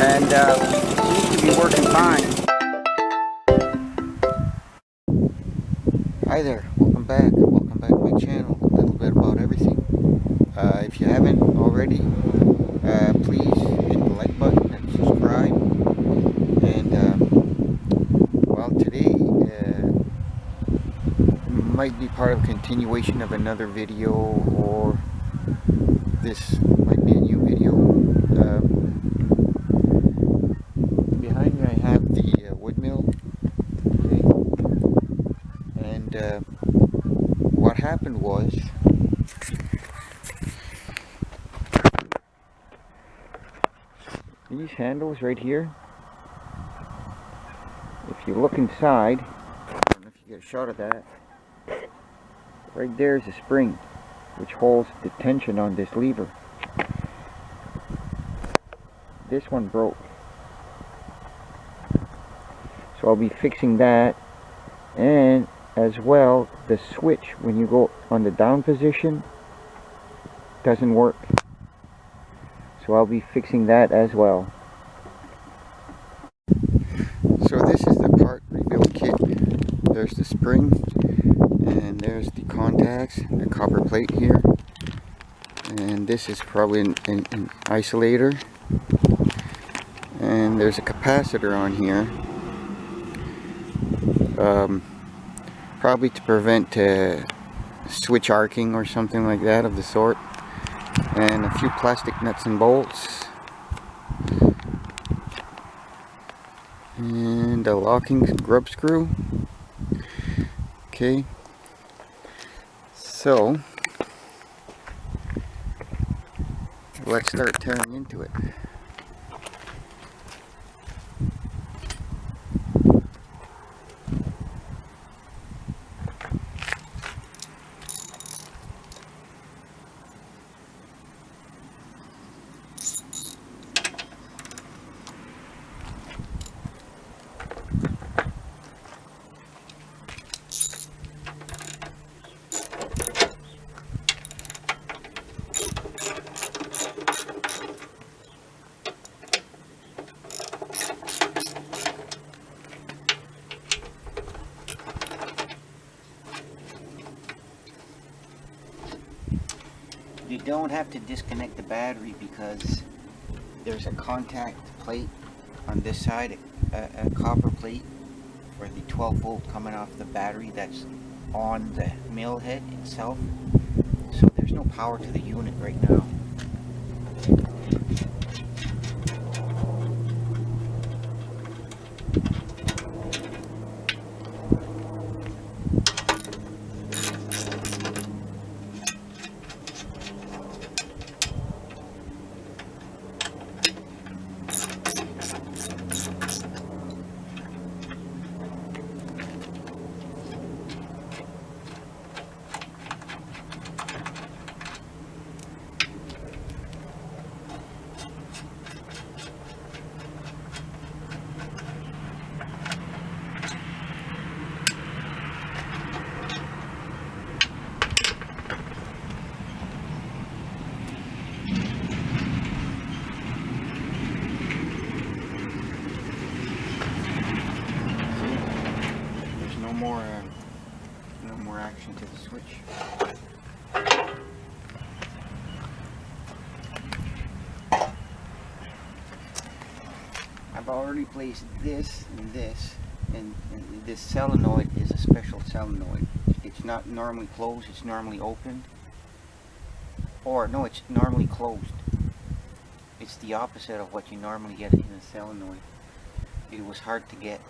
and seems to be working fine. Hi there, welcome back to my channel. A little bit about everything. If you haven't already, please hit the like button and subscribe. And well, today might be part of a continuation of another video, or this might be a new video. Behind me I have the wood mill. Okay. And what happened was, these handles right here, if you look inside, I don't know if you get a shot of that, right there is a spring which holds the tension on this lever. This one broke, so I'll be fixing that, and as well the switch when you go on the down position doesn't work, so I'll be fixing that as well. So this is the part rebuild kit. There's the spring, and there's the contacts, the copper plate here, and this is probably an isolator, and there's a capacitor on here, probably to prevent switch arcing or something like that of the sort, and a few plastic nuts and bolts, and a locking grub screw. Okay, so let's start tearing into it. You don't have to disconnect the battery because there's a contact plate on this side, a copper plate for the 12 volt coming off the battery that's on the mill head itself. So there's no power to the unit right now. No more action to the switch. I've already placed this and this, and this solenoid is a special solenoid. It's not normally closed, it's normally open. Or no, it's normally closed. It's the opposite of what you normally get in a solenoid. It was hard to get.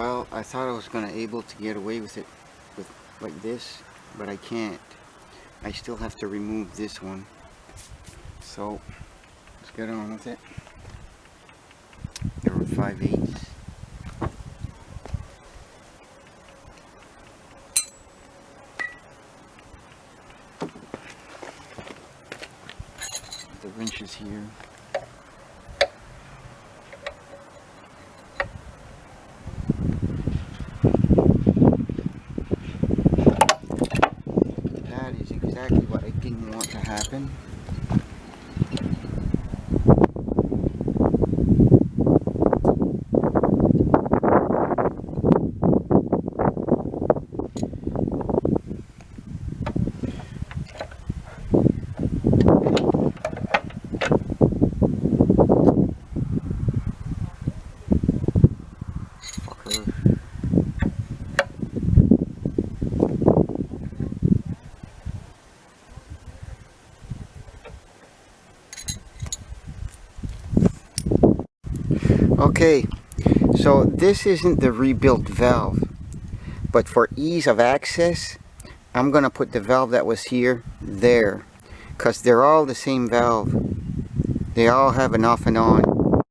Well, I thought I was gonna able to get away with it with like this, but I can't. I still have to remove this one. So let's get on with it. There were 5/8. The wrench is here. That is exactly what I didn't want to happen. Okay, so this isn't the rebuilt valve, but for ease of access, I'm gonna put the valve that was here there, because they're all the same valve. They all have an off and on.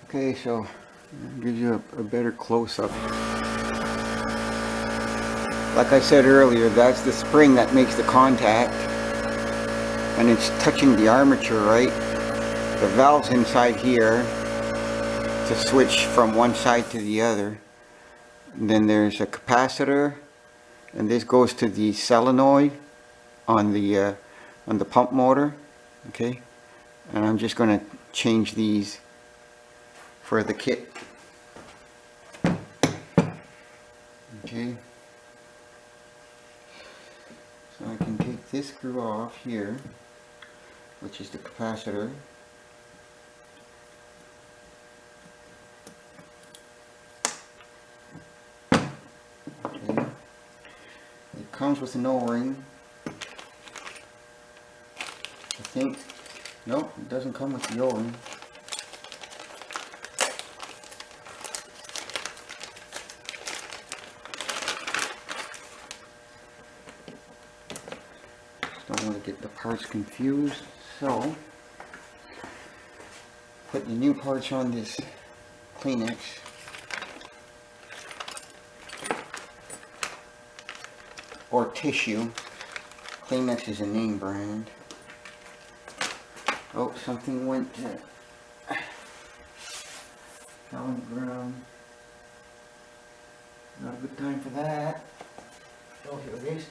Okay, so I'll give you a better close-up. Like I said earlier, that's the spring that makes the contact, and it's touching the armature, right? The valve's inside here to switch from one side to the other. And then there's a capacitor, and this goes to the solenoid on the pump motor. Okay, and I'm just going to change these for the kit. Okay, so I can take this screw off here, which is the capacitor. Okay. It comes with an O-ring. I think, nope, it doesn't come with the O-ring. Don't want to get the parts confused, so put the new parts on this Kleenex. Or tissue. Kleenex is a name brand. Oh, something went fell on the ground. Not a good time for that. Oh, here it is.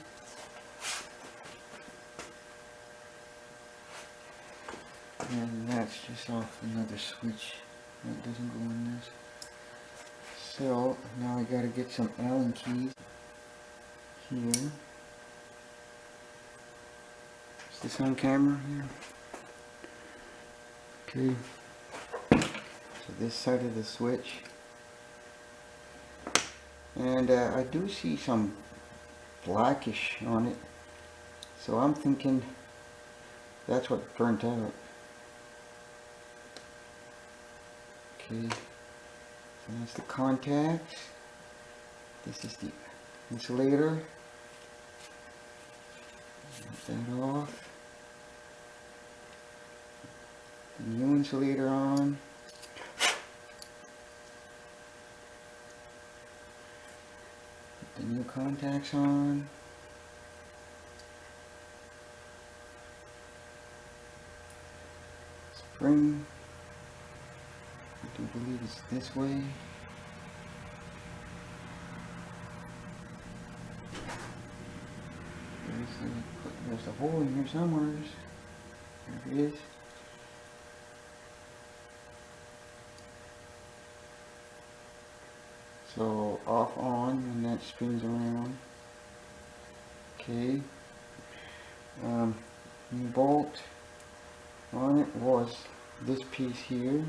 And that's just off another switch. That doesn't go in this. So now I gotta get some Allen keys here. Is this on camera here? Okay. So this side of the switch. And I do see some blackish on it. So I'm thinking that's what burnt out. Okay, so that's the contacts. This is the insulator. Get that off. The new insulator on. Put the new contacts on. Spring. I do believe it's this way. There's a hole in here somewhere. There it is. So off on and that spins around. Okay. New bolt on it was this piece here.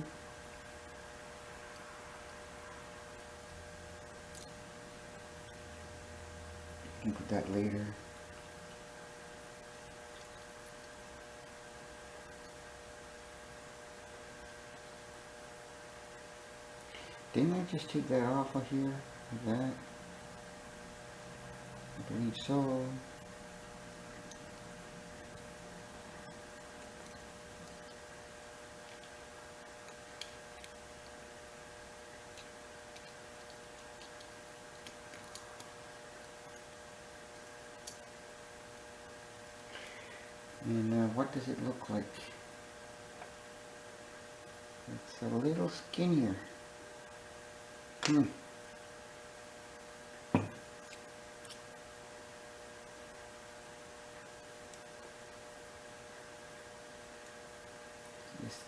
You can put that later. Didn't I just take that off of here? Like that? I believe so. And what does it look like? It's a little skinnier. It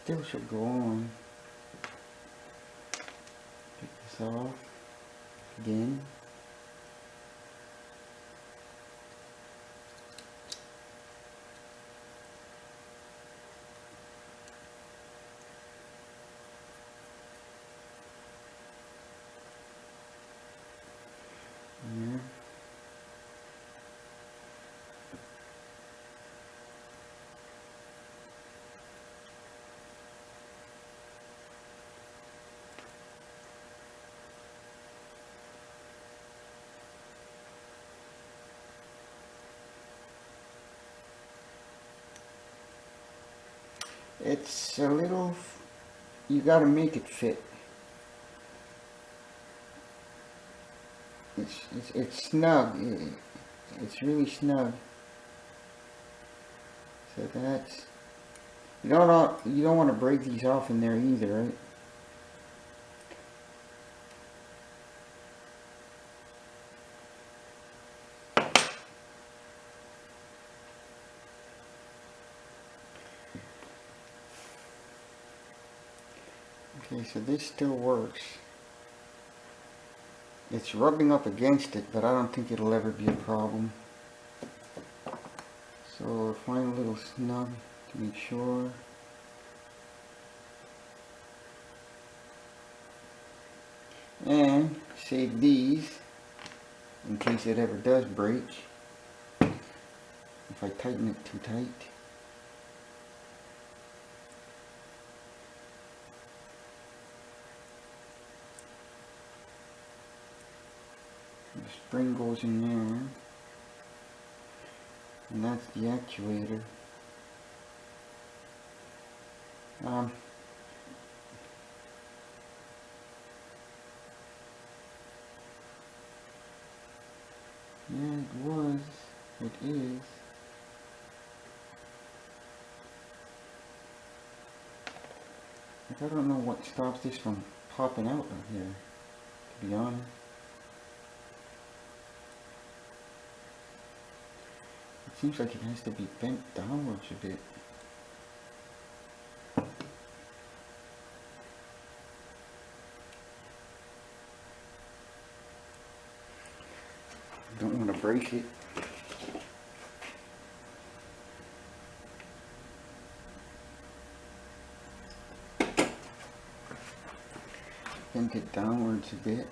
still should go on. Take this off again. Yeah. It's a little, you gotta make it fit. It's snug. It's really snug. So that's, you don't want to break these off in there either, right? Okay, so this still works. It's rubbing up against it, but I don't think it'll ever be a problem. So find a little snug to make sure. And save these in case it ever does break. If I tighten it too tight. The spring goes in there, and that's the actuator. Yeah, it was. It is. I don't know what stops this from popping out of here, to be honest. It seems like it has to be bent downwards a bit. Don't want to break it. Bend it downwards a bit.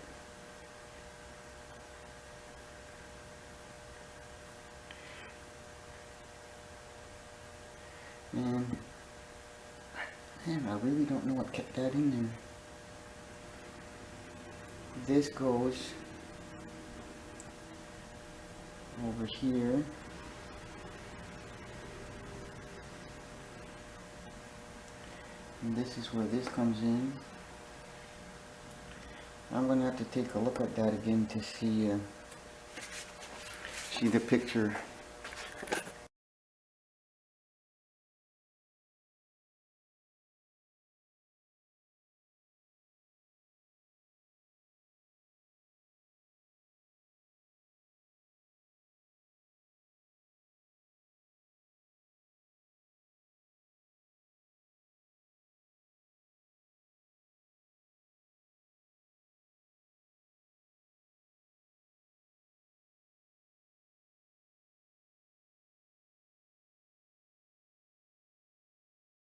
And man, I really don't know what kept that in there. This goes over here. And this is where this comes in. I'm going to have to take a look at that again to see the picture